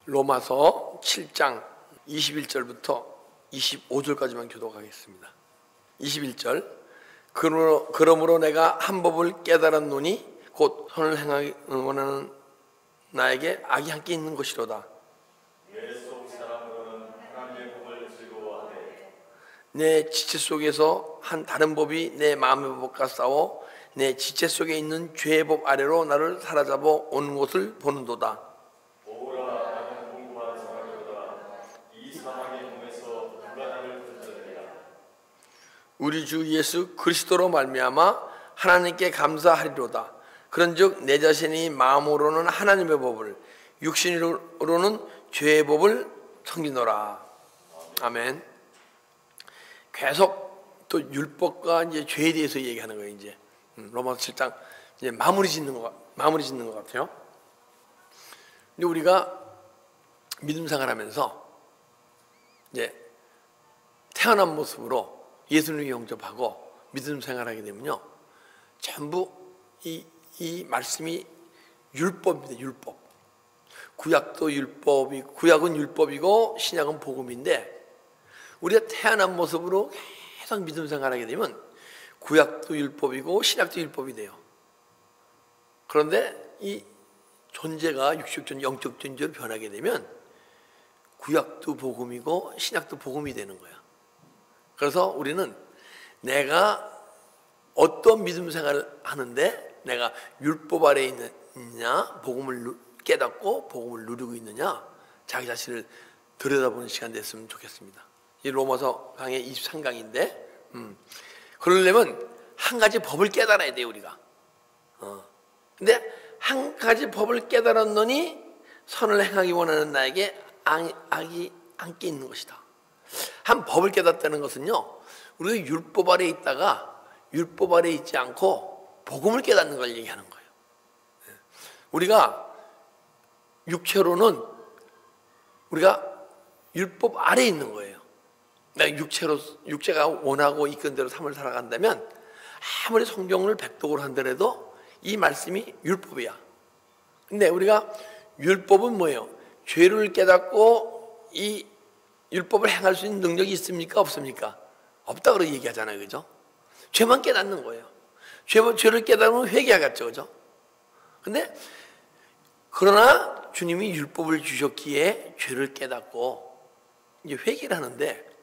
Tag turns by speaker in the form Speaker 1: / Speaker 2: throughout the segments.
Speaker 1: 로마서 7장 21절부터 25절까지만 교독하겠습니다. 21절. 그러므로 내가 한 법을 깨달았노니 곧 선을 행하기 원하는 나에게 악이 함께 있는 것이로다.
Speaker 2: 내 속 사람으로는 하나님의 법을 즐거워하되
Speaker 1: 내 지체 속에서 한 다른 법이 내 마음의 법과 싸워 내 지체 속에 있는 죄의 법 아래로 나를 사로잡아 오는 것을 보는도다.
Speaker 2: 오라 나는 공부하는 사람이로다. 이 사망의 몸에서 불가담을 붙들리라.
Speaker 1: 우리 주 예수 그리스도로 말미암아 하나님께 감사하리로다. 그런즉 내 자신이 마음으로는 하나님의 법을, 육신으로는 죄의 법을 섬기노라. 아멘. 계속 또 율법과 이제 죄에 대해서 얘기하는 거예요. 이제 로마서 7장 이제 마무리 짓는 것 같아요. 근데 우리가 믿음 생활하면서 이제 태어난 모습으로 예수님을 영접하고 믿음 생활하게 되면요, 전부 이 말씀이 율법입니다. 율법. 구약도 구약은 율법이고 신약은 복음인데, 우리가 태어난 모습으로 계속 믿음 생활하게 되면 구약도 율법이고 신약도 율법이 돼요. 그런데 이 존재가 육적 존재, 영적 존재로 변하게 되면 구약도 복음이고 신약도 복음이 되는 거야. 그래서 우리는 내가 어떤 믿음 생활을 하는데 내가 율법 아래에 있느냐, 복음을 깨닫고 복음을 누리고 있느냐, 자기 자신을 들여다보는 시간 됐으면 좋겠습니다. 이 로마서 강의 23강인데 그러려면 한 가지 법을 깨달아야 돼요, 우리가. 근데 한 가지 법을 깨달았노니 선을 행하기 원하는 나에게 악이 함께 있는 것이다. 한 법을 깨닫다는 것은요, 우리가 율법 아래에 있다가 율법 아래에 있지 않고 복음을 깨닫는 걸 얘기하는 거예요. 우리가 육체로는 우리가 율법 아래에 있는 거예요. 내가 육체가 원하고 이끈 대로 삶을 살아간다면 아무리 성경을 백독을 한다래도 이 말씀이 율법이야. 근데 우리가 율법은 뭐예요? 죄를 깨닫고 이 율법을 행할 수 있는 능력이 있습니까? 없습니까? 없다고 얘기하잖아요. 그죠? 죄만 깨닫는 거예요. 죄를 깨달으면 회개하겠죠. 그죠? 근데 그러나 주님이 율법을 주셨기에 죄를 깨닫고 이제 회개를 하는데,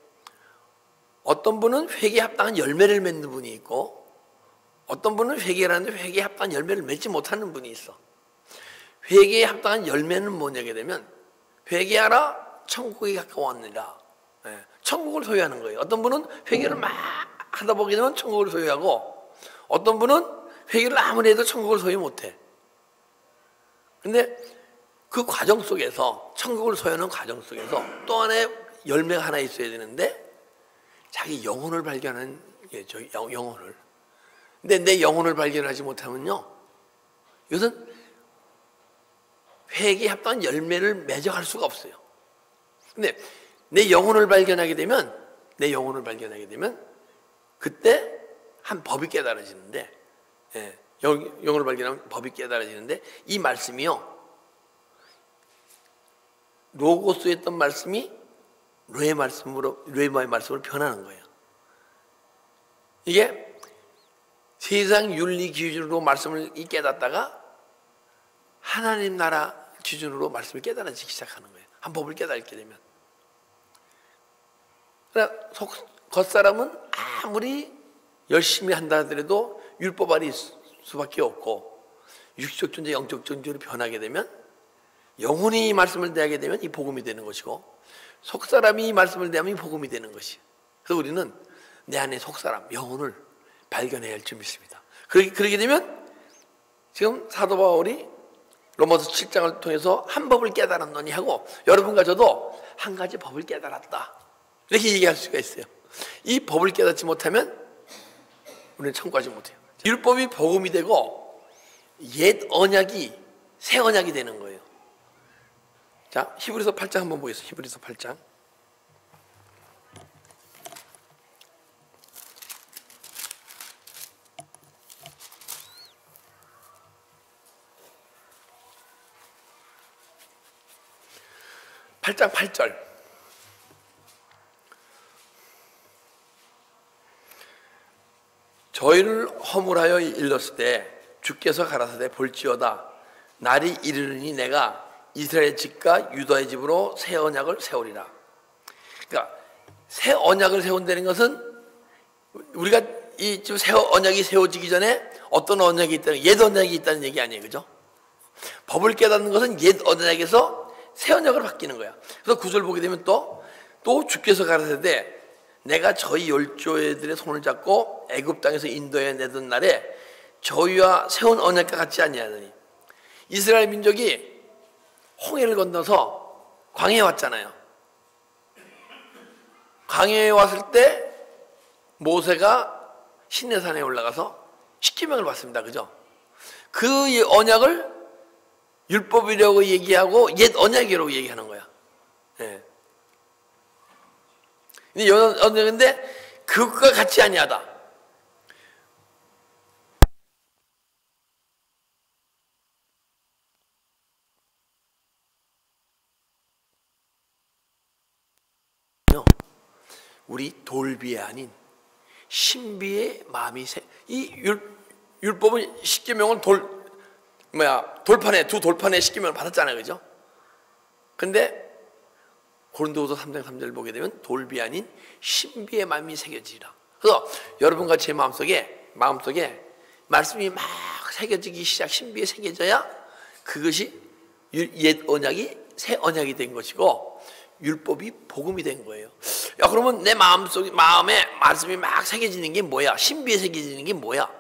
Speaker 1: 어떤 분은 회개에 합당한 열매를 맺는 분이 있고 어떤 분은 회개를 하는데 회개에 합당한 열매를 맺지 못하는 분이 있어. 회개에 합당한 열매는 뭐냐게 되면 회개하라 천국에 가까웠느니라. 천국을 소유하는 거예요. 어떤 분은 회개를 막 하다 보게 되면 천국을 소유하고 어떤 분은 회개를 아무리 해도 천국을 소유 못해. 근데 그 과정 속에서, 천국을 소유하는 과정 속에서 또 하나의 열매가 하나 있어야 되는데, 자기 영혼을 발견하는 게죠. 영혼을. 근데 내 영혼을 발견하지 못하면요, 이것은 회개에 합당한 열매를 맺어갈 수가 없어요. 근데 내 영혼을 발견하게 되면 그때 한 법이 깨달아지는데, 영혼을 발견하면 법이 깨달아지는데, 이 말씀이요, 로고스에 했던 말씀이 레마의 말씀으로 변하는 거예요. 이게 세상 윤리 기준으로 말씀을 깨닫다가 하나님 나라 기준으로 말씀을 깨달아지기 시작하는 거예요. 한 법을 깨닫게 되면. 그러니까 겉사람은 아무리 열심히 한다 하더라도 율법 아래 있을 수밖에 없고, 육적 존재, 영적 존재로 변하게 되면, 영혼이 이 말씀을 대하게 되면 이 복음이 되는 것이고, 속사람이 이 말씀을 대하면 이 복음이 되는 것이. 그래서 우리는 내 안에 속사람, 영혼을 발견해야 할 줄 믿습니다. 그러게 되면 지금 사도 바울이 로마서 7장을 통해서 한 법을 깨달았노니 하고, 여러분과 저도 한 가지 법을 깨달았다, 이렇게 얘기할 수가 있어요. 이 법을 깨닫지 못하면 우리는 천국 가지 못해요. 율법이 복음이 되고 옛 언약이 새 언약이 되는 거예요. 자, 히브리서 8장 한번 보겠습니다. 히브리서 8장. 8장 8절. 저희를 허물하여 일렀을 때 주께서 가라사대 볼지어다 날이 이르르니 내가 이스라엘 집과 유다의 집으로 새 언약을 세우리라. 그러니까 새 언약을 세운다는 것은 우리가 이 지금 새 언약이 세워지기 전에 어떤 언약이 있다는, 옛 언약이 있다는 얘기 아니에요, 그죠? 법을 깨닫는 것은 옛 언약에서 새 언약으로 바뀌는 거야. 그래서 9절 보게 되면 또 주께서 가라사대 내가 저희 열조들의 손을 잡고 애굽 땅에서 인도해 내던 날에 저희와 세운 언약과 같지 아니하더니. 이스라엘 민족이 홍해를 건너서 광야에 왔잖아요. 광야에 왔을 때 모세가 시내산에 올라가서 십계명을 받습니다. 그죠? 그 언약을 율법이라고 얘기하고 옛 언약이라고 얘기하는 거야. 예. 언약인데 그것과 같이 아니하다. 우리 돌비에 아닌 신비의 마음이 이 율법은 십계명은 돌판에 두 돌판에 십계명을 받았잖아요, 그죠? 근데 고린도후서 3장 3절을 보게 되면 돌비 아닌 신비의 마음이 새겨지리라. 그래서 여러분과 제 마음속에 말씀이 막 새겨지기 시작, 신비에 새겨져야 그것이 옛 언약이 새 언약이 된 것이고 율법이 복음이 된 거예요. 야, 그러면 내 마음에 말씀이 막 새겨지는 게 뭐야? 신비에 새겨지는 게 뭐야?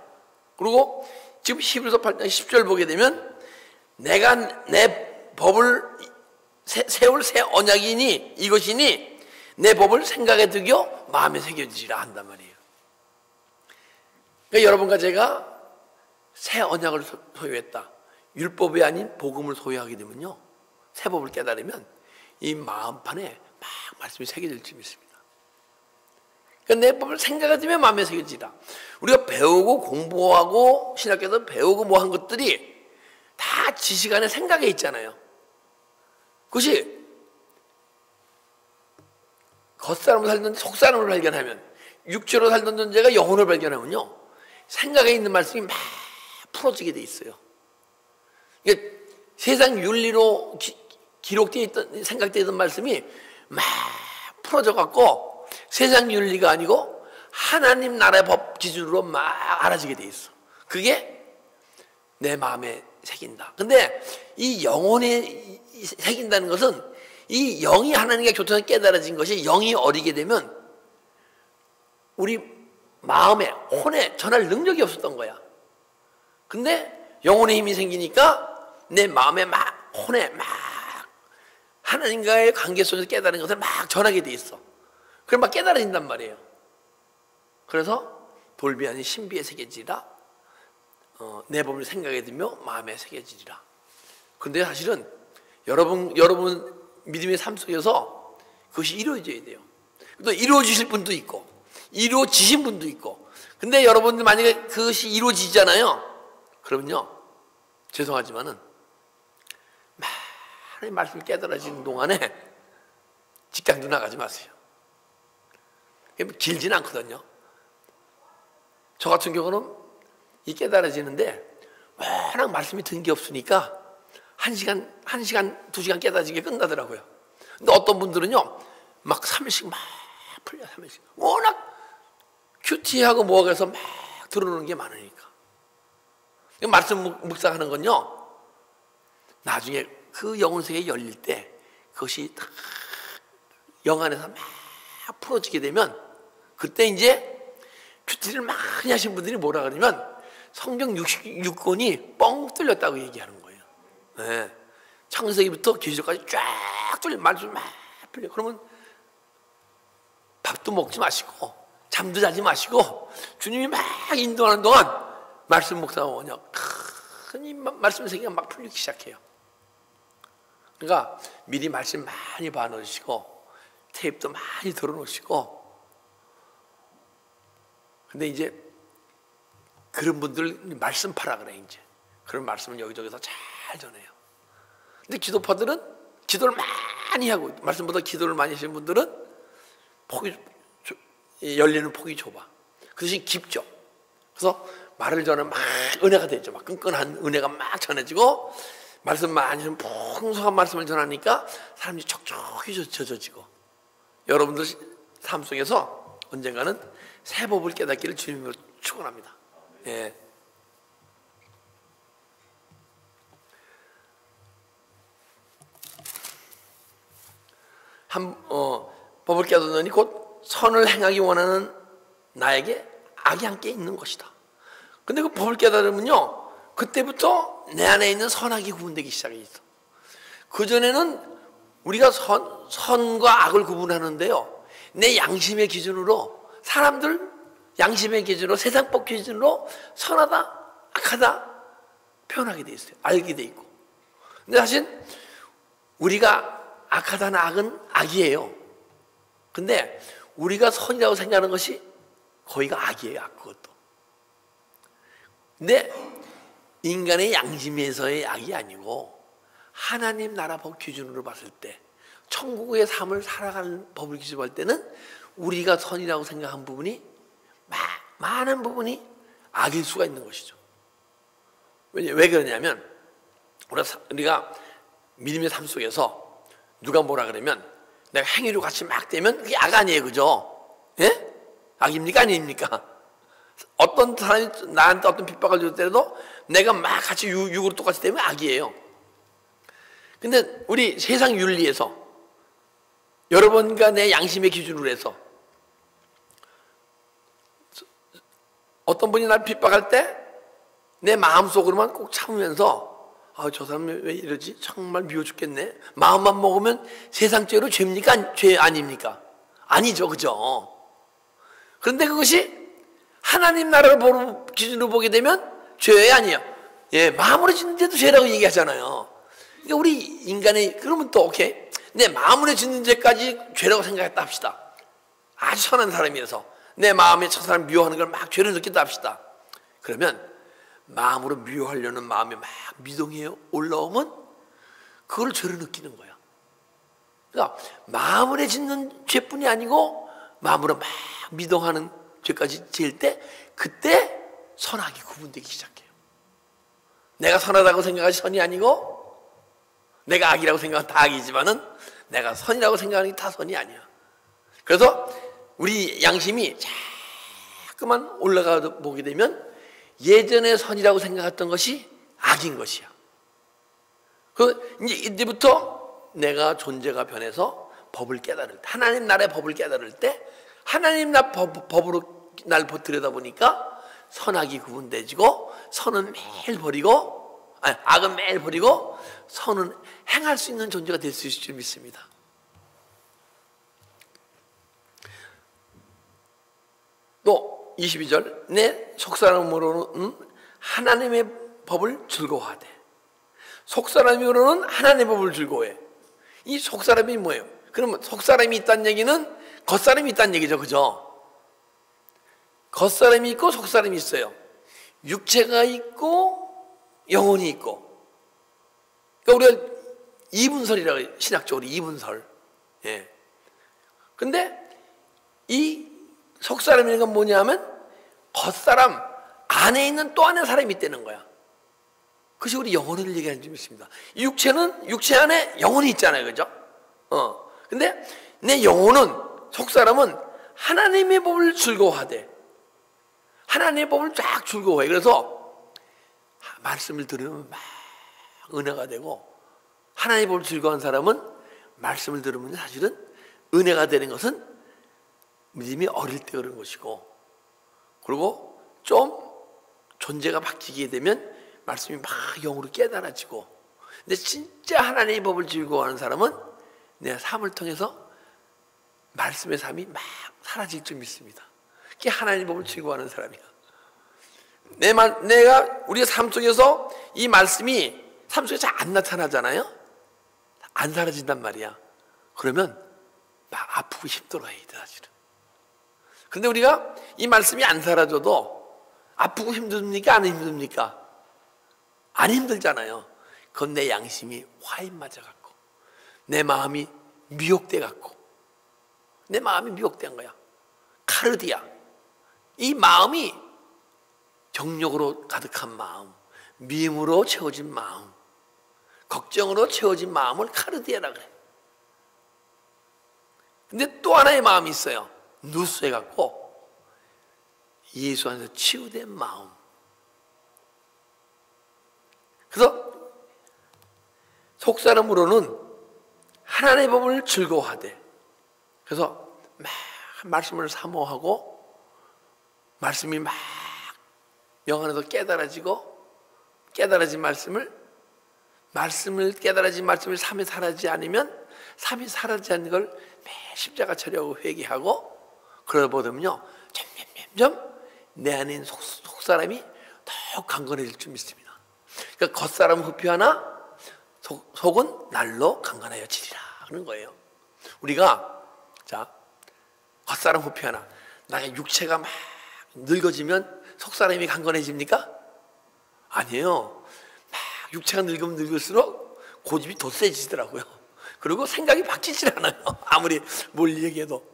Speaker 1: 그리고 지금 히브리서 8장 10절 보게 되면 내가 내 법을 세울 새 언약이니 이것이니 내 법을 생각에 들여 마음에 새겨지리라 한단 말이에요. 그러니까 여러분과 제가 새 언약을 소유했다. 율법이 아닌 복음을 소유하게 되면요, 새 법을 깨달으면 이 마음판에 막 말씀이 새겨질 줄 믿습니다. 그러니까 내 법을 생각에 들면 마음에 새겨지라. 우리가 배우고 공부하고 신학교에서 배우고 뭐 한 것들이 다 지식 안에 생각에 있잖아요. 그것이 겉사람으로 살던 속사람을 발견하면, 육체로 살던 존재가 영혼을 발견하면요, 생각에 있는 말씀이 막 풀어지게 돼 있어요. 그러니까 세상 윤리로 기록되어 있던, 생각되어 있던 말씀이 막 풀어져 갖고 세상 윤리가 아니고 하나님 나라의 법 기준으로 막 알아지게 돼 있어. 그게 내 마음에 새긴다. 근데 이 영혼에 새긴다는 것은 이 영이 하나님과 교통에 깨달아진 것이 영이 어리게 되면 우리 마음에, 혼에 전할 능력이 없었던 거야. 근데 영혼의 힘이 생기니까 내 마음에 막, 혼에 막 하나님과의 관계 속에서 깨달은 것을 막 전하게 돼 있어. 그럼 막 깨달아진단 말이에요. 그래서 돌비 아닌 신비에 새겨지리라. 내 법을 생각에 들며 마음에 새겨지리라. 근데 사실은 여러분 믿음의 삶 속에서 그것이 이루어져야 돼요. 또 이루어지실 분도 있고 이루어지신 분도 있고. 근데 여러분들 만약에 그것이 이루어지잖아요. 그러면요, 죄송하지만은 하나님 말씀을 깨달아지는 동안에 직장도 나가지 마세요. 길진 않거든요. 저 같은 경우는 이 깨달아지는데 워낙 말씀이 든 게 없으니까 1시간, 2시간 깨달아지게 끝나더라고요. 근데 어떤 분들은요, 막 3일씩 막 풀려, 3일씩. 워낙 큐티하고 뭐가 해서 막 들어오는 게 많으니까. 말씀 묵상하는 건요, 나중에 그 영혼세계 열릴 때 그것이 다 영 안에서 막 풀어지게 되면 그때 이제 큐티를 많이 하신 분들이 뭐라 그러냐면 성경 66권이 뻥 뚫렸다고 얘기하는 거예요. 네. 창세기부터 계시록까지 쫙 뚫려, 말씀 막 풀려. 그러면 밥도 먹지 마시고 잠도 자지 마시고 주님이 막 인도하는 동안 말씀 묵상하면 큰 말씀 세계가 막 풀리기 시작해요. 그러니까 미리 말씀 많이 봐놓으시고 테이프도 많이 들어놓으시고. 근데 이제 그런 분들 말씀 파라 그래. 이제 그런 말씀을 여기저기서 잘 전해요. 근데 기도파들은 기도를 많이 하고 말씀보다 기도를 많이 하시는 분들은 열리는 폭이 좁아. 그 대신 깊죠. 그래서 말을 전하면 막 은혜가 되죠. 막 끈끈한 은혜가 막 전해지고 말씀 많이 하면 풍성한 말씀을 전하니까 사람이 촉촉히 젖어지고 여러분들 삶 속에서 언젠가는 새 법을 깨닫기를 주님으로 축원합니다. 예. 법을 깨닫느니 곧 선을 행하기 원하는 나에게 악이 함께 있는 것이다. 근데 그 법을 깨달으면요, 그때부터 내 안에 있는 선악이 구분되기 시작해 있어. 그전에는 우리가 선과 악을 구분하는데요, 내 양심의 기준으로, 사람들 양심의 기준으로, 세상법 기준으로 선하다, 악하다 표현하게 돼 있어요. 알게 돼 있고. 근데 사실 우리가 악하다는 악은 악이에요. 근데 우리가 선이라고 생각하는 것이 거의가 악이에요. 악, 그것도. 근데 인간의 양심에서의 악이 아니고 하나님 나라 법 기준으로 봤을 때, 천국의 삶을 살아가는 법을 기준으로 할 때는 우리가 선이라고 생각한 부분이 많은 부분이 악일 수가 있는 것이죠. 왜 그러냐면 우리가 믿음의 삶 속에서 누가 뭐라 그러면 내가 행위로 같이 막 되면 그게 악 아니에요, 그죠? 예? 악입니까, 아닙니까? 어떤 사람이 나한테 어떤 핍박을 줄 때도 내가 막 같이 육으로 똑같이 되면 악이에요. 근데 우리 세상 윤리에서 여러분과 내 양심의 기준으로 해서 어떤 분이 날 핍박할 때 내 마음속으로만 꼭 참으면서 저 사람이 왜 이러지? 정말 미워 죽겠네. 마음만 먹으면 세상 죄로 죄입니까? 죄 아닙니까? 아니죠, 그죠? 그런데 그것이 하나님 나라를 기준으로 보게 되면 죄 아니에요. 예, 마음으로 짓는데도 죄라고 얘기하잖아요. 그러니까 우리 인간의, 그러면 또 오케이, 내 마음으로 짓는 죄까지 죄라고 생각했다 합시다. 아주 선한 사람이라서 내 마음에 저 사람 미워하는 걸 막 죄를 느낀다 합시다. 그러면 마음으로 미워하려는 마음이 막 미동에 올라오면 그걸 죄로 느끼는 거야. 그러니까 마음으로 짓는 죄뿐이 아니고 마음으로 막 미동하는 죄까지 지을 때 그때 선악이 구분되기 시작해요. 내가 선하다고 생각하지 선이 아니고 내가 악이라고 생각하면 다 악이지만은 내가 선이라고 생각하는 게 다 선이 아니야. 그래서 우리 양심이 자꾸만 올라가 보게 되면 예전에 선이라고 생각했던 것이 악인 것이야. 이제부터 내가 존재가 변해서 법을 깨달을 때, 하나님 나라의 법을 깨달을 때, 하나님 나라 법으로 날 들여다보니까 선악이 구분되지고, 선은 매일 버리고, 악은 매일 버리고, 선은 행할 수 있는 존재가 될 수 있을 줄 믿습니다. 또 22절, 내 속사람으로는 하나님의 법을 즐거워하되. 속사람으로는 하나님의 법을 즐거워해. 이 속사람이 뭐예요? 그러면 속사람이 있다는 얘기는 겉사람이 있다는 얘기죠, 그죠? 겉사람이 있고 속사람이 있어요. 육체가 있고 영혼이 있고. 그러니까 우리가 이분설이라고 해요. 신학적으로 이분설. 예. 근데 이 속사람이라는 건 뭐냐면 겉사람 안에 있는 또 하나의 사람이 있다는 거야. 그것이 우리 영혼을 얘기하는 점 있습니다. 이 육체는 육체 안에 영혼이 있잖아요, 그죠? 근데 내 영혼은, 속사람은 하나님의 법을 즐거워하되, 하나님의 법을 쫙 즐거워해. 그래서 말씀을 들으면 막 은혜가 되고, 하나님의 법을 즐거워하는 사람은 말씀을 들으면 사실은 은혜가 되는 것은 믿음이 어릴 때 그런 것이고, 그리고 좀 존재가 바뀌게 되면 말씀이 막 영으로 깨달아지고. 근데 진짜 하나님의 법을 즐거워하는 사람은 내 삶을 통해서 말씀의 삶이 막 사라질 줄 믿습니다. 그게 하나님의 법을 즐거워하는 사람이야. 우리의 삶 속에서 이 말씀이 삶 속에 잘 안 나타나잖아요. 안 사라진단 말이야. 그러면 막 아프고 힘들어해, 사실은. 근데 우리가 이 말씀이 안 사라져도 아프고 힘듭니까? 안 힘듭니까? 안 힘들잖아요. 그건 내 양심이 화인 맞아갖고 내 마음이 미혹돼 갖고 내 마음이 미혹된 거야. 카르디아. 이 마음이 정욕으로 가득한 마음, 미움으로 채워진 마음, 걱정으로 채워진 마음을 카르디아라 그래. 근데 또 하나의 마음이 있어요. 누스 해갖고 예수 안에서 치유된 마음. 그래서 속사람으로는 하나님의 법을 즐거워하되, 그래서 막 말씀을 사모하고 말씀이 막 영 안에서 깨달아진 말씀을 깨달아진 말씀을 삶에 살아지 않으면 삶이 살아지 않는 걸 매 십자가 처리하고 회개하고 그러다 보면요 점점 내 안에 속사람이 더 강건해질 줄 믿습니다. 그러니까 겉사람은 후피하나 속은 날로 강건하여지리라 하는 거예요. 우리가 자 겉사람 후피하나 나의 육체가 막 늙어지면 속사람이 강건해집니까? 아니에요. 막 육체가 늙으면 늙을수록 고집이 더 세지더라고요. 그리고 생각이 바뀌질 않아요. 아무리 뭘 얘기해도.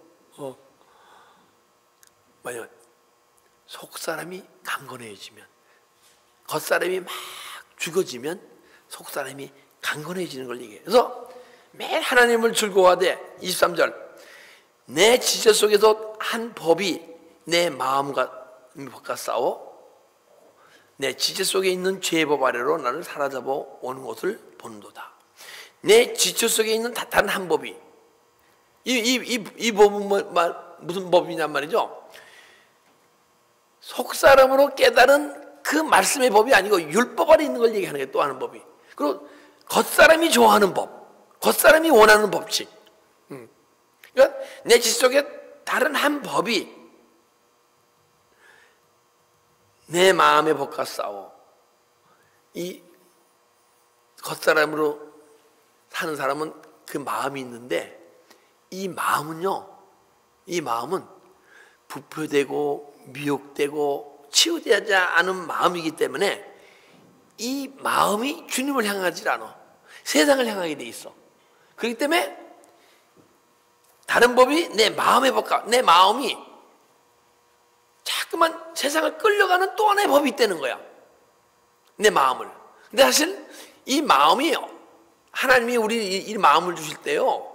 Speaker 1: 뭐냐면 속사람이 강건해지면, 겉사람이 막 죽어지면 속사람이 강건해지는 걸 얘기해요. 그래서 매일 하나님을 즐거워하되 23절 내 지체 속에서 한 법이 내 마음과 싸워 내 지체 속에 있는 죄의 법 아래로 나를 사로잡아 오는 것을 본도다. 내 지체 속에 있는 다른 한 법이 이 법은 무슨 법이냔 말이죠. 속사람으로 깨달은 그 말씀의 법이 아니고 율법 아래 있는 걸 얘기하는 게 또 하는 법이. 그리고 겉사람이 좋아하는 법, 겉사람이 원하는 법칙. 그러니까 내 지체 속에 다른 한 법이 내 마음의 법과 싸워. 이 겉사람으로 사는 사람은 그 마음이 있는데 이 마음은 부표되고 미혹되고 치유되지 않은 마음이기 때문에 이 마음이 주님을 향하지 않아. 세상을 향하게 돼 있어. 그렇기 때문에 다른 법이 내 마음의 법과 내 마음이 자꾸만 세상을 끌려가는 또 하나의 법이 있다는 거야. 내 마음을. 근데 사실 이 마음이 하나님이 우리 이 마음을 주실 때요.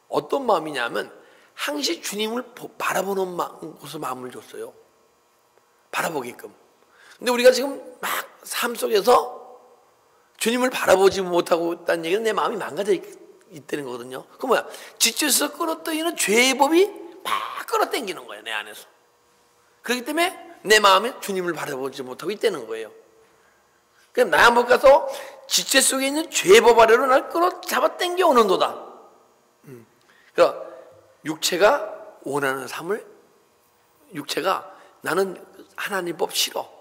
Speaker 1: 어떤 마음이냐면 항시 주님을 바라보는 곳에 마음을 줬어요. 바라보게끔. 근데 우리가 지금 막 삶 속에서 주님을 바라보지 못하고 있다는 얘기는 내 마음이 망가져 있다는 거거든요. 그 뭐야? 지쳐서 끌어당기는 죄의 법이 막 끌어당기는 거예요. 내 안에서. 그렇기 때문에 내 마음에 주님을 바라보지 못하고 있다는 거예요. 그럼 나 한번 가서 지체 속에 있는 죄의 법 아래로 날 끌어 잡아 당겨 오는도다. 그러니까 육체가 원하는 삶을, 육체가 나는 하나님 법 싫어.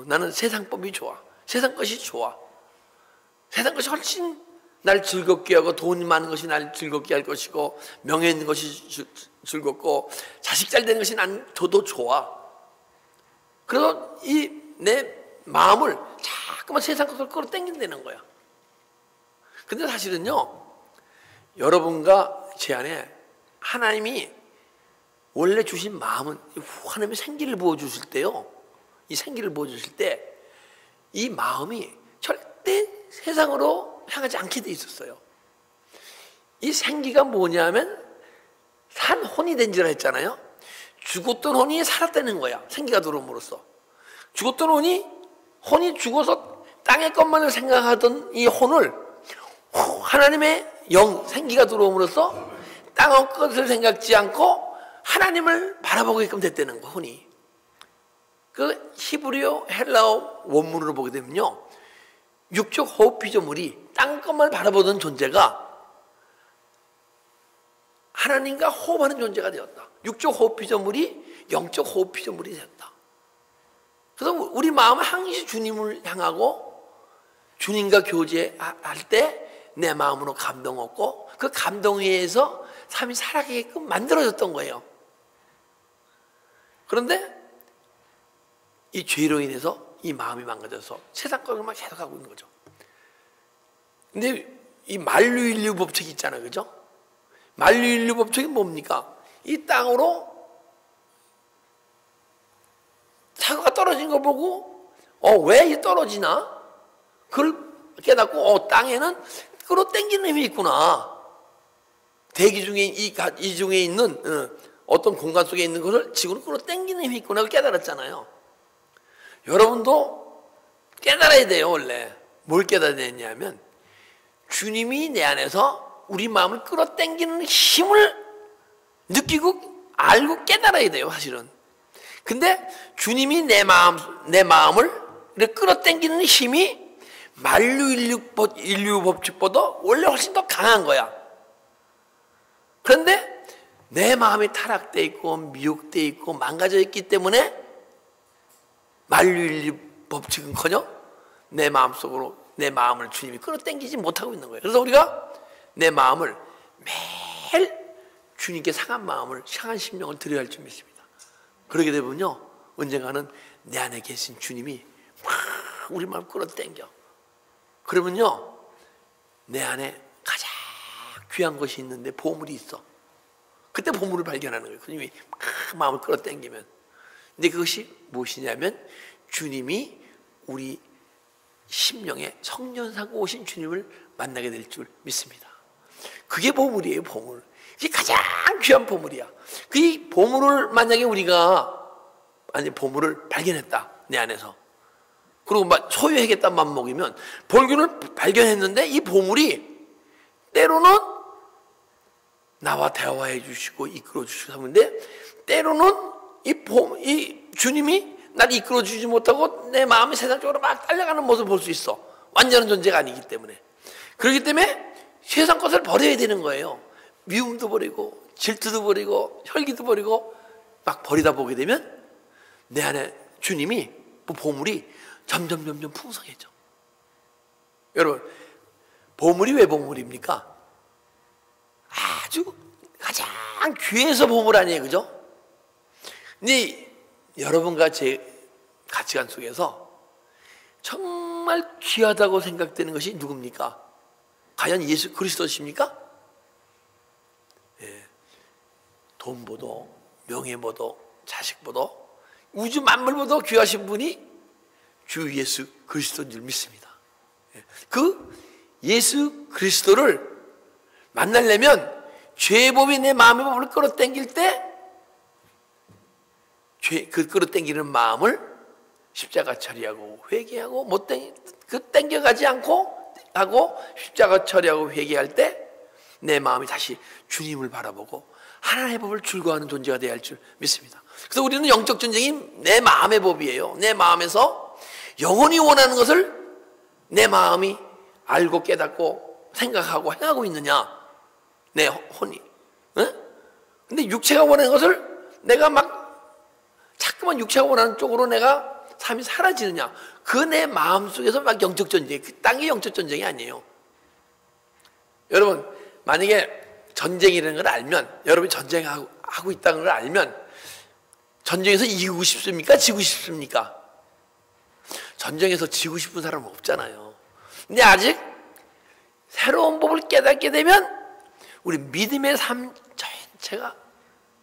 Speaker 1: 나는 세상 법이 좋아. 세상 것이 좋아. 세상 것이 훨씬 날 즐겁게 하고 돈 많은 것이 날 즐겁게 할 것이고 명예 있는 것이 즐겁고 자식 잘 되는 것이 난 저도 좋아. 그래서 이 내 마음을 자꾸만 세상 것을 끌어당긴다는 거야. 근데 사실은요, 여러분과 제 안에 하나님이 원래 주신 마음은 하나님이 생기를 부어주실 때요, 이 생기를 부어주실 때 이 마음이 절대 세상으로 향하지 않게 돼 있었어요. 이 생기가 뭐냐면 산 혼이 된 지라 했잖아요. 죽었던 혼이 살았다는 거야. 생기가 들어옴으로써. 죽었던 혼이 죽어서 땅의 것만을 생각하던 이 혼을 하나님의 영, 생기가 들어옴으로써 땅의 것을 생각지 않고 하나님을 바라보게끔 됐다는 거, 혼이. 그 히브리어 헬라어 원문으로 보게 되면요, 육적 호흡 피조물이 땅 것만 바라보던 존재가 하나님과 호흡하는 존재가 되었다. 육적 호흡 피조물이 영적 호흡 피조물이 되었다. 그래서 우리 마음은 항시 주님을 향하고 주님과 교제할 때 내 마음으로 감동 얻고 그 감동에 의해서 삶이 살아가게끔 만들어졌던 거예요. 그런데 이 죄로 인해서 이 마음이 망가져서 세상 것을만 계속하고 있는 거죠. 근데 이 만류인류 법칙이 있잖아요. 그죠? 만류인류 법칙이 뭡니까? 이 땅으로 사과가 떨어진 거 보고 왜 이 떨어지나? 그걸 깨닫고 땅에는 끌어당기는 힘이 있구나. 대기 중에 이 중에 있는 어떤 공간 속에 있는 것을 지구로 끌어당기는 힘이 있구나. 그걸 깨달았잖아요. 여러분도 깨달아야 돼요. 원래 뭘 깨달아야 되냐면 주님이 내 안에서 우리 마음을 끌어당기는 힘을 느끼고 알고 깨달아야 돼요. 사실은. 근데 주님이 내 마음을 이렇게 끌어당기는 힘이 만류인류 법칙보다 원래 훨씬 더 강한 거야. 그런데 내 마음이 타락되어 있고 미혹되어 있고 망가져 있기 때문에 만류인류 법칙은커녕 내 마음속으로 내 마음을 주님이 끌어당기지 못하고 있는 거예요. 그래서 우리가 내 마음을 매일 주님께 상한 마음을, 상한 심령을 드려야 할 줄 믿습니다. 그러게 되면요, 언젠가는 내 안에 계신 주님이 막 우리 마음을 끌어당겨. 그러면요, 내 안에 가장 귀한 것이 있는데 보물이 있어. 그때 보물을 발견하는 거예요. 주님이 막 마음을 끌어당기면. 근데 그것이 무엇이냐면 주님이 우리 심령에 성전사고 오신 주님을 만나게 될 줄 믿습니다. 그게 보물이에요. 보물. 그게 가장 귀한 보물이야. 그 보물을 만약에 우리가 보물을 발견했다, 내 안에서. 그리고 막 소유하겠다는 맘 먹이면 볼균을 발견했는데 이 보물이 때로는 나와 대화해 주시고 이끌어 주시고 하는데 때로는 이 주님이 나를 이끌어 주지 못하고 내 마음이 세상 쪽으로 막 달려가는 모습을 볼 수 있어. 완전한 존재가 아니기 때문에. 그렇기 때문에 세상 것을 버려야 되는 거예요. 미움도 버리고 질투도 버리고 혈기도 버리고 막 버리다 보게 되면 내 안에 주님이 보물이 점점 풍성해져. 여러분, 보물이 왜 보물입니까? 아주 가장 귀해서 보물 아니에요, 그죠? 근데 여러분과 제 가치관 속에서 정말 귀하다고 생각되는 것이 누굽니까? 과연 예수 그리스도십니까? 예. 돈보다, 명예보다, 자식보다, 우주 만물보다 귀하신 분이 주 예수 그리스도인 줄 믿습니다. 예. 그 예수 그리스도를 만나려면 죄의 법이 내 마음의 법을 끌어당길 때 그 끌어당기는 마음을 십자가 처리하고 회개하고 당겨가지 않고 하고 십자가 처리하고 회개할 때 내 마음이 다시 주님을 바라보고 하나님의 법을 즐거워하는 존재가 되어야 할 줄 믿습니다. 그래서 우리는 영적 전쟁이 내 마음의 법이에요. 내 마음에서 영원히 원하는 것을 내 마음이 알고 깨닫고 생각하고 행하고 있느냐, 내 혼이. 근데 육체가 원하는 것을 내가 막 자꾸만 육체가 원하는 쪽으로 내가 삶이 사라지느냐, 그 내 마음속에서 막 영적 전쟁, 그 땅의 영적 전쟁이 아니에요. 여러분, 만약에 전쟁이라는 걸 알면, 여러분이 전쟁하고 있다는 걸 알면 전쟁에서 이기고 싶습니까? 지고 싶습니까? 전쟁에서 지고 싶은 사람은 없잖아요. 근데 아직 새로운 법을 깨닫게 되면 우리 믿음의 삶 전체가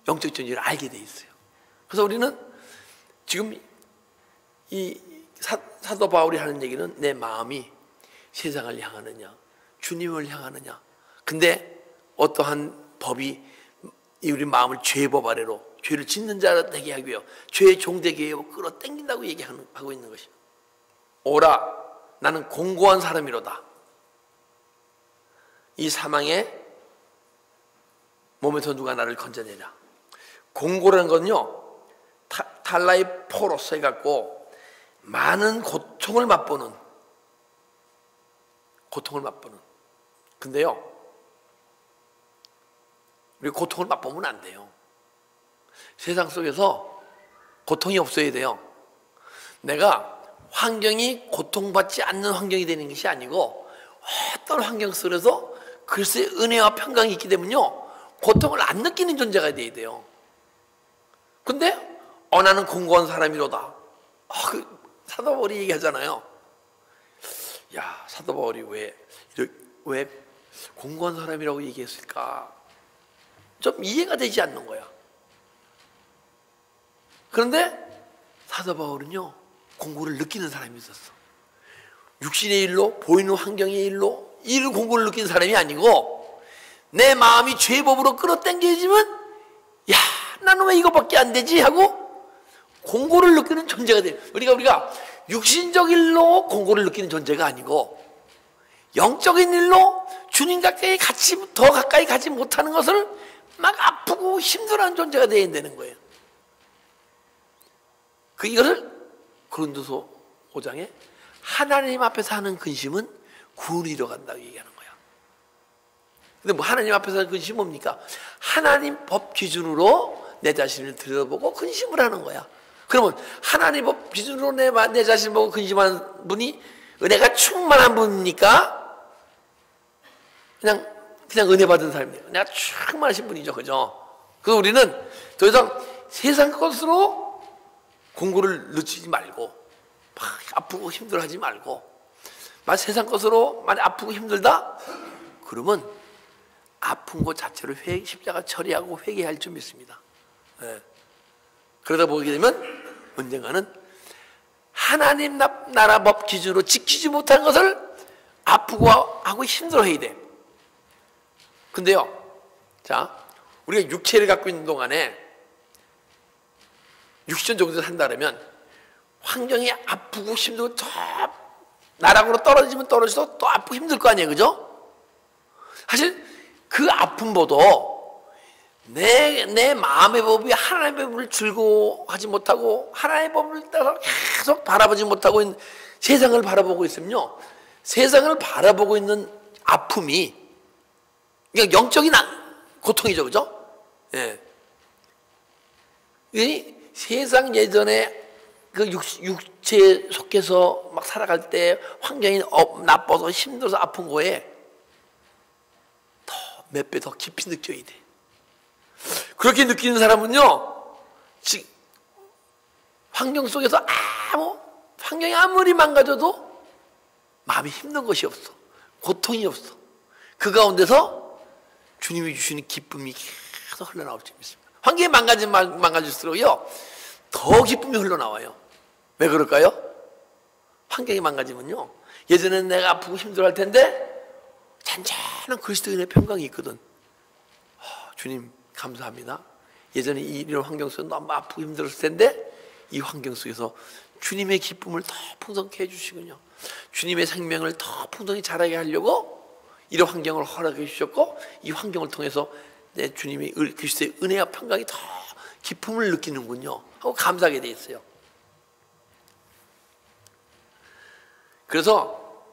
Speaker 1: 영적 전쟁을 알게 돼 있어요. 그래서 우리는 지금 이 사도 바울이 하는 얘기는 내 마음이 세상을 향하느냐, 주님을 향하느냐. 근데 어떠한 법이 우리 마음을 죄의 법 아래로, 죄를 짓는 자라 되게 하기 위해, 죄의 종되게 하고 끌어당긴다고 얘기하고 있는 것이죠. 오라, 나는 공고한 사람이로다. 이 사망의 몸에서 누가 나를 건져내랴. 공고라는 건요, 탈라의 포로서 해갖고 많은 고통을 맛보는. 근데요, 우리 고통을 맛보면 안 돼요. 세상 속에서 고통이 없어야 돼요. 내가 환경이 고통받지 않는 환경이 되는 것이 아니고 어떤 환경 속에서 글쎄 은혜와 평강이 있기 때문에요, 고통을 안 느끼는 존재가 돼야 돼요. 근데 나는 공고한 사람이로다. 사도 바울이 얘기하잖아요. 야, 사도 바울이 왜 왜 공고한 사람이라고 얘기했을까? 좀 이해가 되지 않는 거야. 그런데 사도 바울은요, 공고를 느끼는 사람이 있었어. 육신의 일로, 보이는 환경의 일로 이 공고를 느끼는 사람이 아니고, 내 마음이 죄의 법으로 끌어당겨지면 야, 나는 왜 이거밖에 안 되지? 하고 공고를 느끼는 존재가 돼요. 우리가 육신적 일로 공고를 느끼는 존재가 아니고, 영적인 일로 주님 가까이 더 가까이 가지 못하는 것을 막 아프고 힘들어하는 존재가 되어야 되는 거예요. 이것을 고린도서 5장에 하나님 앞에서 하는 근심은 구원을 이뤄간다고 얘기하는 거야. 근데 뭐 하나님 앞에서 하는 근심이 뭡니까? 하나님 법 기준으로 내 자신을 들여다보고 근심을 하는 거야. 그러면 하나님 법 기준으로 내 자신을 보고 근심하는 분이 은혜가 충만한 분입니까? 그냥 은혜 받은 사람이에요. 내가 충만하신 분이죠, 그죠? 그래서 우리는 더 이상 세상 것으로 공고를 늦추지 말고, 막 아프고 힘들어하지 말고, 만약 세상 것으로 만약 아프고 힘들다? 그러면 아픈 것 자체를 십자가 처리하고 회개할 줄 믿습니다. 네. 그러다 보게 되면 언젠가는 하나님 나라 법 기준으로 지키지 못한 것을 아프고 하고 힘들어해야 돼. 근데요, 자, 우리가 육체를 갖고 있는 동안에 육신 정도 산다면 환경이 아프고 힘들고 저 나락으로 떨어지면 떨어져도 또 아프고 힘들 거 아니에요, 그죠? 사실 그 아픔보다 내 마음의 법이 하나님의 법을 즐거워하지 못하고 하나님의 법을 따라 계속 바라보지 못하고 있는 세상을 바라보고 있으면요, 세상을 바라보고 있는 아픔이 그러니까 영적인 고통이죠, 그죠? 예. 이 세상 예전에 그 육체에 속해서 막 살아갈 때 환경이 나빠서 힘들어서 아픈 거에 더 몇 배 더 깊이 느껴야 돼. 그렇게 느끼는 사람은요, 환경 속에서 환경이 아무리 망가져도 마음이 힘든 것이 없어. 고통이 없어. 그 가운데서 주님이 주시는 기쁨이 계속 흘러나올 줄 믿습니다. 환경이 망가질수록요, 더 기쁨이 흘러나와요. 왜 그럴까요? 환경이 망가지면요, 예전에는 내가 아프고 힘들어할 텐데 잔잔한 그리스도인의 평강이 있거든. 주님 감사합니다. 예전에 이런 환경 속에서 너무 아프고 힘들었을 텐데 이 환경 속에서 주님의 기쁨을 더 풍성케 해주시군요. 주님의 생명을 더 풍성히 자라게 하려고 이런 환경을 허락해 주셨고, 이 환경을 통해서 내 주님이 그리스도의 은혜와 평강이 더 기쁨을 느끼는군요 하고 감사하게 돼 있어요. 그래서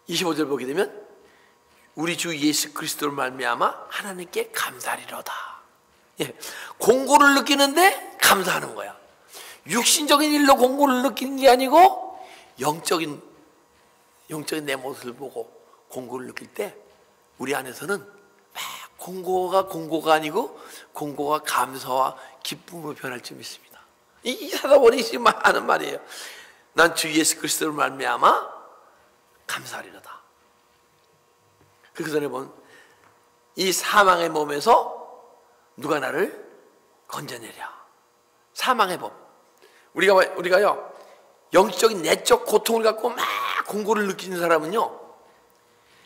Speaker 1: 25절 보게 되면 우리 주 예수 그리스도를 말미암아 하나님께 감사하리로다. 예, 공고를 느끼는데 감사하는 거야. 육신적인 일로 공고를 느끼는 게 아니고 영적인 내 모습을 보고 공고를 느낄 때 우리 안에서는 공고가 아니고 공고가 감사와 기쁨으로 변할 줄 믿습니다. 이 사도바울이 지금 하는 말이에요. 난 주 예수 그리스도를 말미암아 감사하리로다. 그 전에 본 이 사망의 몸에서 누가 나를 건져내랴. 사망의 몸. 우리가요, 영적인 내적 고통을 갖고 막 공고를 느끼는 사람은요,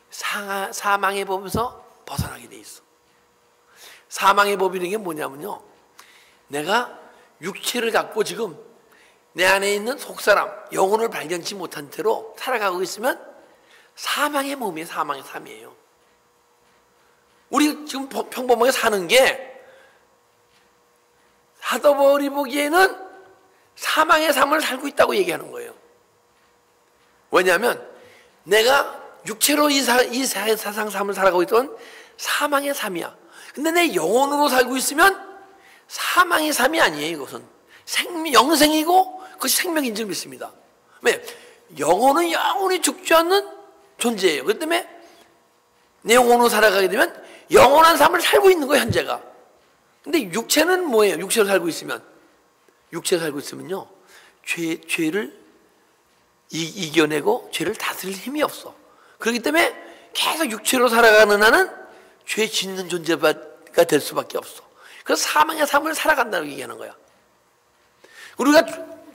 Speaker 1: 사망의 법에서 벗어나게 돼 있어. 사망의 법이라는 게 뭐냐면요, 내가 육체를 갖고 지금 내 안에 있는 속사람, 영혼을 발견치 못한 채로 살아가고 있으면 사망의 몸이에요. 사망의 삶이에요. 우리 지금 평범하게 사는 게 사도 바울이 보기에는 사망의 삶을 살고 있다고 얘기하는 거예요. 왜냐하면 내가 육체로 이 세상 삶을 살아가고 있던 사망의 삶이야. 근데 내 영혼으로 살고 있으면 사망의 삶이 아니에요. 이것은 영생이고 그것이 생명인 줄 믿습니다. 왜? 영혼은 영원히 죽지 않는 존재예요. 그렇기 때문에 내 영혼으로 살아가게 되면 영원한 삶을 살고 있는 거예요, 현재가. 근데 육체는 뭐예요? 육체로 살고 있으면요, 죄를 이겨내고 죄를 다스릴 힘이 없어. 그렇기 때문에 계속 육체로 살아가는 나는 죄 짓는 존재가 될 수밖에 없어. 그래서 사망의 삶을 살아간다고 얘기하는 거야. 우리가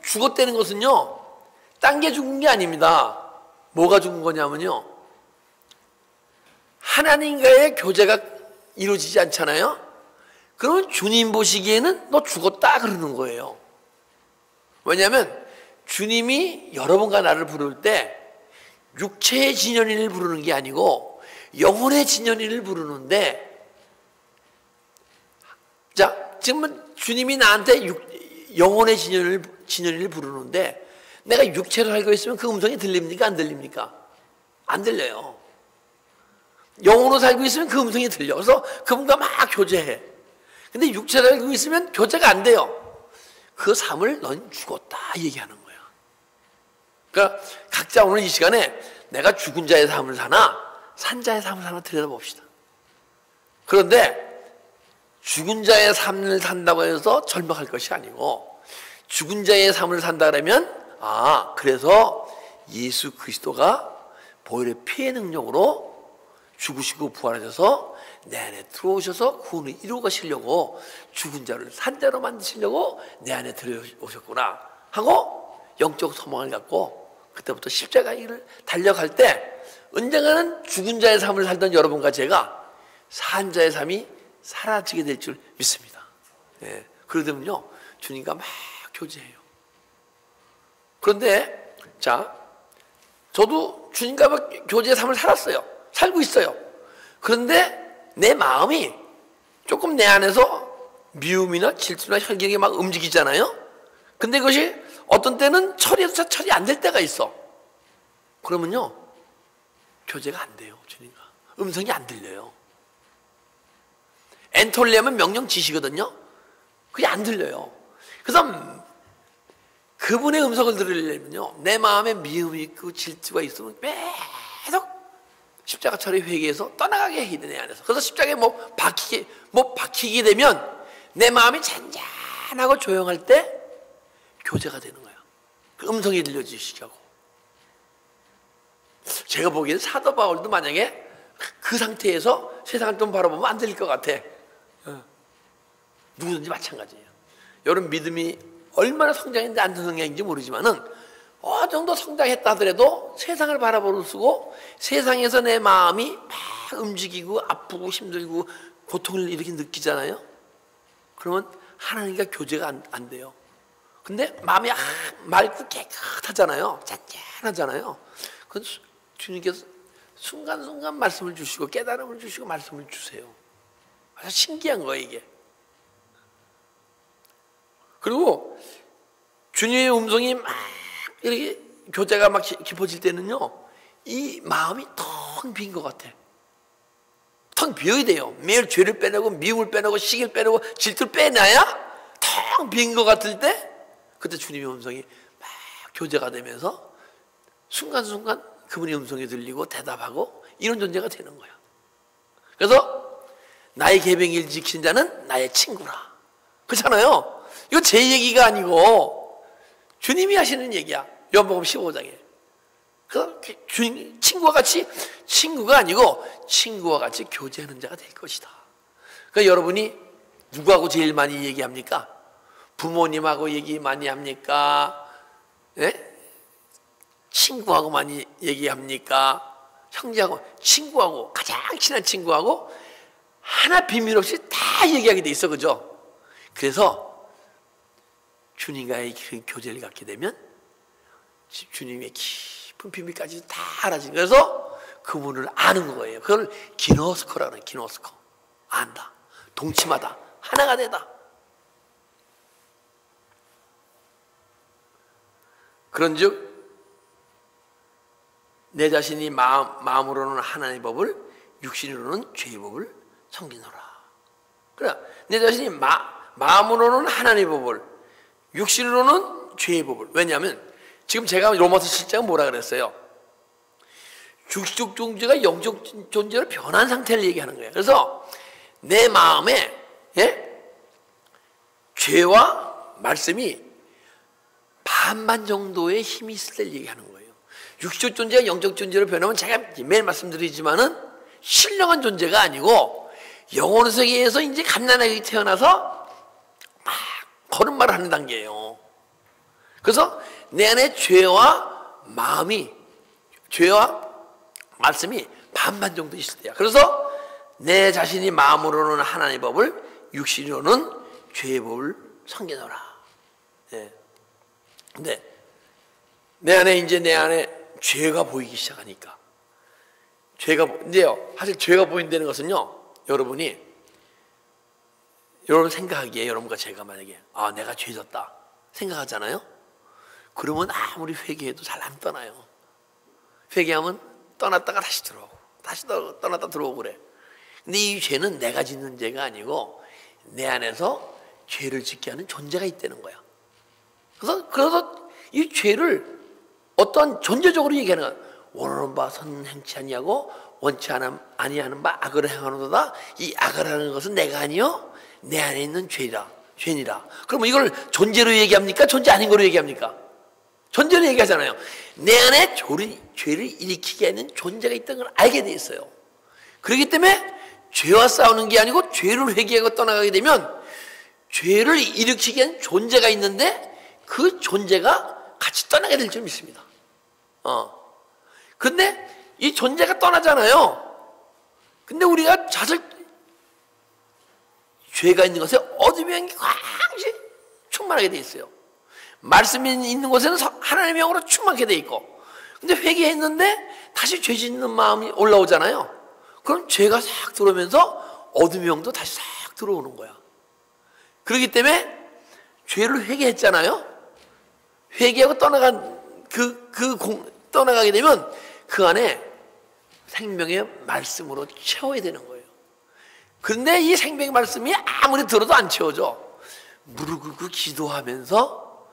Speaker 1: 죽었다는 것은요, 딴 게 죽은 게 아닙니다. 뭐가 죽은 거냐면요, 하나님과의 교제가 이루어지지 않잖아요. 그러면 주님 보시기에는 너 죽었다 그러는 거예요. 왜냐하면 주님이 여러분과 나를 부를 때 육체의 진현이를 부르는 게 아니고 영혼의 진현이를 부르는데, 자, 지금은 주님이 나한테 영혼의 진현이를 부르는데 내가 육체로 살고 있으면 그 음성이 들립니까? 안 들립니까? 안 들려요. 영혼으로 살고 있으면 그 음성이 들려. 그래서 그분과 막 교제해. 근데 육체로 살고 있으면 교제가 안 돼요. 그 삶을 넌 죽었다 얘기하는 거야. 그러니까 각자 오늘 이 시간에 내가 죽은 자의 삶을 사나 산 자의 삶을 사나 들여다봅시다. 그런데 죽은 자의 삶을 산다고 해서 절망할 것이 아니고, 죽은 자의 삶을 산다 그러면 그래서 예수 그리스도가 보혈의 피의 능력으로 죽으시고 부활하셔서 내 안에 들어오셔서 구원을 이루어 가시려고, 죽은 자를 산 자로 만드시려고 내 안에 들어오셨구나 하고 영적 소망을 갖고 그때부터 십자가를 달려갈 때 언젠가는 죽은 자의 삶을 살던 여러분과 제가 산 자의 삶이 사라지게 될 줄 믿습니다. 예, 그러면요 주님과 막 교제해요. 그런데 자, 저도 주님과 막 교제의 삶을 살았어요. 살고 있어요. 그런데 내 마음이 조금 내 안에서 미움이나 질투나 혈기가 막 움직이잖아요. 근데 그것이 어떤 때는 처리해서 처리 안 될 때가 있어. 그러면요 교제가 안 돼요. 주님과 음성이 안 들려요. 엔톨레면 명령 지시거든요. 그게 안 들려요. 그래서 그분의 음성을 들으려면요 내 마음에 미움이 있고 질투가 있으면 계속 십자가 처리 회개해서 떠나가게 해야 돼, 내 안에서. 그래서 십자가에 박히게 되면 내 마음이 잔잔하고 조용할 때 교제가 되는 거야. 그 음성이 들려주시고. 제가 보기에는 사도 바울도 만약에 그 상태에서 세상을 좀 바라보면 안 들릴 것 같아. 누구든지 마찬가지예요. 여러분 믿음이 얼마나 성장했는지 안 성장했는지 모르지만은 어느 정도 성장했다 하더라도 세상을 바라보는 쓰고 세상에서 내 마음이 막 움직이고 아프고 힘들고 고통을 이렇게 느끼잖아요. 그러면 하나님과 교제가 안 돼요. 근데 마음이 맑고 깨끗하잖아요. 잔잔하잖아요. 그건 주님께서 순간순간 말씀을 주시고 깨달음을 주시고 말씀을 주세요. 아주 신기한 거예요, 이게. 그리고 주님의 음성이 막 이렇게 교제가 막 깊어질 때는요, 이 마음이 텅 빈 것 같아. 텅 비어야 돼요. 매일 죄를 빼내고 미움을 빼내고 시기를 빼내고 질투를 빼내야 텅 빈 것 같을 때, 그때 주님의 음성이 막 교제가 되면서 순간순간 그분의 음성이 들리고 대답하고 이런 존재가 되는 거야. 그래서 나의 계명을 지킨 자는 나의 친구라. 그렇잖아요. 이거 제 얘기가 아니고 주님이 하시는 얘기야. 요한복음 15장에. 그 친구와 같이, 친구가 아니고 친구와 같이 교제하는 자가 될 것이다. 그러니까 여러분이 누구하고 제일 많이 얘기합니까? 부모님하고 얘기 많이 합니까? 예? 친구하고 많이 얘기합니까? 형제하고, 친구하고, 가장 친한 친구하고 하나 비밀 없이 다 얘기하게 돼 있어, 그죠? 그래서 주님과의 교제를 갖게 되면 주님의 깊은 비밀까지 다 알아지는, 그래서 그분을 아는 거예요. 그걸 기노스코라고 해요. 기노스코. 안다. 동침하다. 하나가 되다. 그런즉 내 자신이 마음으로는 하나님의 법을, 육신으로는 죄의 법을 섬기노라. 그래, 내 자신이 마음으로는 하나님의 법을, 육신으로는 죄의 법을. 왜냐하면 지금 제가 로마서 7장은 뭐라 그랬어요? 육적 존재가 영적 존재로 변한 상태를 얘기하는 거예요. 그래서 내 마음에 죄와 말씀이 반반 정도의 힘이 있을 때 얘기하는 거예요. 육적 존재가 영적 존재로 변하면 제가 매일 말씀드리지만은 신령한 존재가 아니고 영혼 세계에서 이제 갓난아기 태어나서 막 걸음마를 하는 단계예요. 그래서 내 안에 죄와 말씀이 반반 정도 있을 때야. 그래서 내 자신이 마음으로는 하나님의 법을, 육신으로는 죄의 법을 섬기노라. 예. 근데 내 안에 죄가 보이기 시작하니까, 근데요, 사실 죄가 보인다는 것은요, 여러분 생각하기에, 여러분과 제가 만약에 내가 죄졌다 생각하잖아요. 그러면 아무리 회개해도 잘 안 떠나요. 회개하면 떠났다가 다시 들어오고, 다시 떠났다 들어오고 그래. 근데 이 죄는 내가 짓는 죄가 아니고 내 안에서 죄를 짓게 하는 존재가 있다는 거야. 그래서 이 죄를 어떤 존재적으로 얘기하는 거야. 원하는 바 선은 행치 아니하고 원치 아니하는 바 악을 행하노도다. 이 악을 하는 것은 내가 아니요 내 안에 있는 죄니라. 그러면 이걸 존재로 얘기합니까? 존재 아닌 거로 얘기합니까? 존재로 얘기하잖아요. 내 안에 죄를 일으키게 하는 존재가 있다는 걸 알게 돼 있어요. 그렇기 때문에 죄와 싸우는 게 아니고 죄를 회개하고 떠나가게 되면 죄를 일으키게 하는 존재가 있는데 그 존재가 같이 떠나게 될 줄 믿습니다. 근데 이 존재가 떠나잖아요. 근데 우리가 죄가 있는 것에 어둠의 영이 광시 충만하게 돼 있어요. 말씀이 있는 곳에는 하나님의 영으로 충만하게 돼 있고, 근데 회개했는데 다시 죄 짓는 마음이 올라오잖아요. 그럼 죄가 싹 들어오면서 어둠의 영도 다시 싹 들어오는 거야. 그렇기 때문에 죄를 회개했잖아요. 회개하고 떠나가게 되면 그 안에 생명의 말씀으로 채워야 되는 거예요. 그런데 이 생명의 말씀이 아무리 들어도 안 채워져. 무릎 꿇고 기도하면서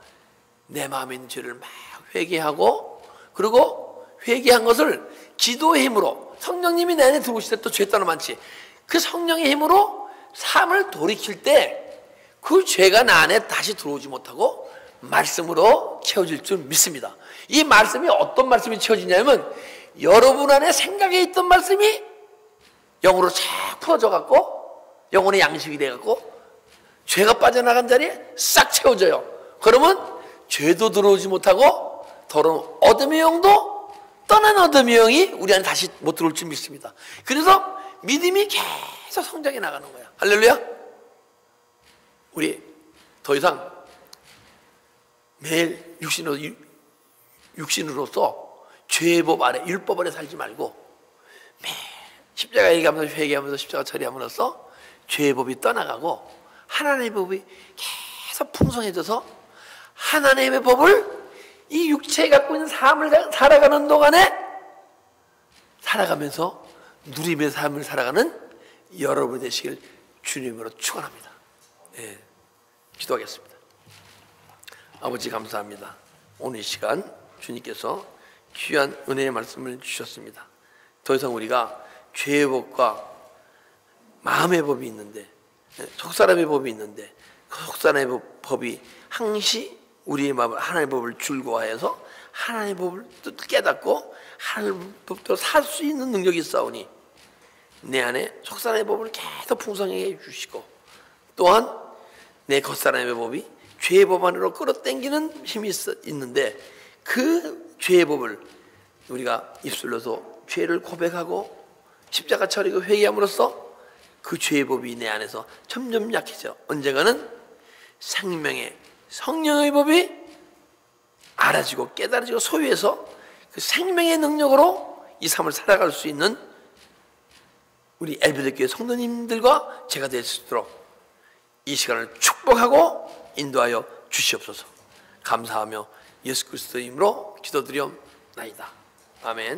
Speaker 1: 내 마음에 있는 죄를 막 회개하고, 그리고 회개한 것을 기도의 힘으로, 성령님이 내 안에 들어오실 때 또 죄 떠나 많지. 그 성령의 힘으로 삶을 돌이킬 때 그 죄가 나 안에 다시 들어오지 못하고 말씀으로 채워질 줄 믿습니다. 이 말씀이 어떤 말씀이 채워지냐면, 여러분 안에 생각에 있던 말씀이 영으로 쫙 풀어져 갖고 영혼의 양식이 돼 갖고 죄가 빠져나간 자리에 싹 채워져요. 그러면 죄도 들어오지 못하고 더러운 어둠의 영도, 떠난 어둠의 영이 우리 안에 다시 못 들어올 줄 믿습니다. 그래서 믿음이 계속 성장해 나가는 거야. 할렐루야. 우리 더 이상 매일 육신으로서 죄의 법 아래, 율법 아래 살지 말고 매일 십자가 얘기하면서 회개하면서 십자가 처리함으로써 죄의 법이 떠나가고 하나님의 법이 계속 풍성해져서 하나님의 법을 이 육체에 갖고 있는 삶을 살아가는 동안에 살아가면서 누림의 삶을 살아가는 여러분 되시길 주님으로 축원합니다. 네, 기도하겠습니다. 아버지 감사합니다. 오늘 이 시간 주님께서 귀한 은혜의 말씀을 주셨습니다. 더 이상 우리가 죄의 법과 마음의 법이 있는데, 속사람의 법이 있는데, 그 속사람의 법이 항시 우리의 마음을 하나님의 법을 즐거워해서 하나님의 법을 깨닫고 하나님의 법대로 살 수 있는 능력이 있사오니 내 안에 속사람의 법을 계속 풍성하게 해주시고, 또한 내 겉사람의 법이 죄의 법 안으로 끌어당기는 힘이 있는데 그 죄의 법을 우리가 입술로서 죄를 고백하고 십자가 처리고 회개함으로써 그 죄의 법이 내 안에서 점점 약해져 언젠가는 생명의 성령의 법이 알아지고 깨달아지고 소유해서 그 생명의 능력으로 이 삶을 살아갈 수 있는 우리 엘베드교회 성도님들과 제가 될 수 있도록 이 시간을 축복하고 인도하여 주시옵소서. 감사하며 예수 그리스도의 이름으로 기도드리옵나이다. 아멘.